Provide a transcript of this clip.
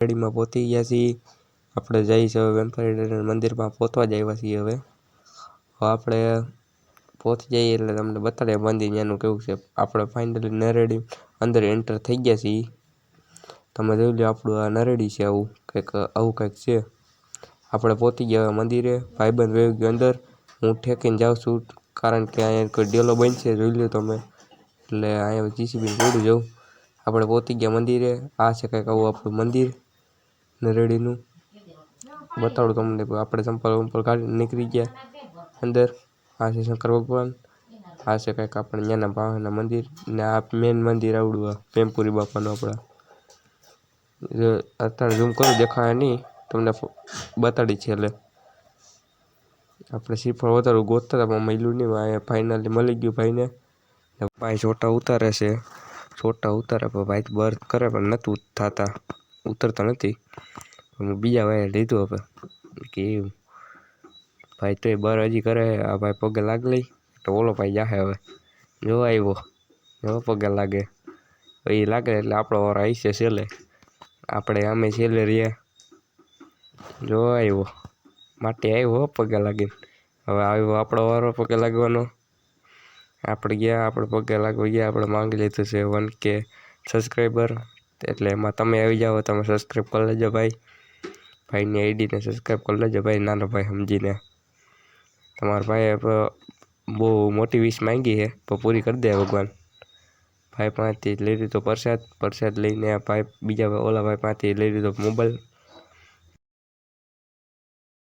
નરેડીમાં પહોંચી ગયા છીએ। આપણે જઈશું હવે વેમ્પાયર મંદિરમાં પહોંચવા જ આવ્યા છીએ। હવે આપણે પહોંચી જઈએ એટલે તમને બતાડીએ મંદિર ત્યાંનું કેવું છે। આપણે ફાઇનલી નરેડી અંદર એન્ટર થઈ ગયા છીએ। તમે જોઈ લો આપણું આ નરેડી છે, આવું કંઈક છે। આપણે પહોંચી ગયા મંદિરે। ભાઈબંધ વહી ગયો અંદર, હું ઠેકીને જાઉં છું કારણ કે અહીંયા કોઈ ડેલો બનશે, જોઈ લો તમે, એટલે અહીંયા જીસીબી જોડું જાઉં। આપણે પહોંચી ગયા મંદિરે। આ છે કંઈક આવું આપણું મંદિર નરેડીનું, બતાડું તમને। આપણે ચંપલ કાઢી નીકળી ગયા અંદર। આ છે શંકર ભગવાન, આ છે કંઈક આપણે ત્યાંના ભાવના મંદિર, ને આ મેન મંદિર આવડું આ પેમપુરી બાપાનું આપણા। અત્યારે ઝૂમ કરું દેખાય નહીં, તમને બતાડી છેલ્લે। આપણે શ્રીફળ વધારે ગોતતા હતા પણ મળ્યું નહીં, અહીંયા ફાઇનલી મળી ગયું ભાઈને। ભાઈ છોટા ઉતારે છે, છોટા ઉતારે પણ ભાઈ બર્થ કરે પણ નહોતું થતા, ઉતરતા નથી। બીજા ભાઈએ લીધું હવે કે એવું ભાઈ તો એ બર હજી કરે। આ ભાઈ પગે લાગ લઈ તો ઓલો ભાઈ જાહે હવે, જો આવ્યો, જો પગે લાગે એ લાગે એટલે આપણો વાર આવી છે છેલ્લે। આપણે અમે છેલ્લે રહ્યા, જો આવ્યો માટી આવ્યો પગે લાગીને। હવે આવ્યો આપણો વારો પગે લાગવાનો। આપણે ગયા, આપણે પગે લાગવા ગયા, આપણે માંગી લીધું છે 1K સબસ્ક્રાઈબર, એટલે એમાં તમે આવી જાઓ, તમે સબસ્ક્રાઈબ કરી લેજો ભાઈ। ભાઈની આઈડીને સબસ્ક્રાઈબ કરી લેજો ભાઈ, નાનો ભાઈ સમજીને। તમારા ભાઈએ બહુ મોટી વિશ માંગી છે તો પૂરી કરી દે ભગવાન। ભાઈ પાસેથી લઈ લીધો પ્રસાદ લઈને, ભાઈ બીજા ઓલા ભાઈ પાસેથી લઈ લીધો મોબાઈલ।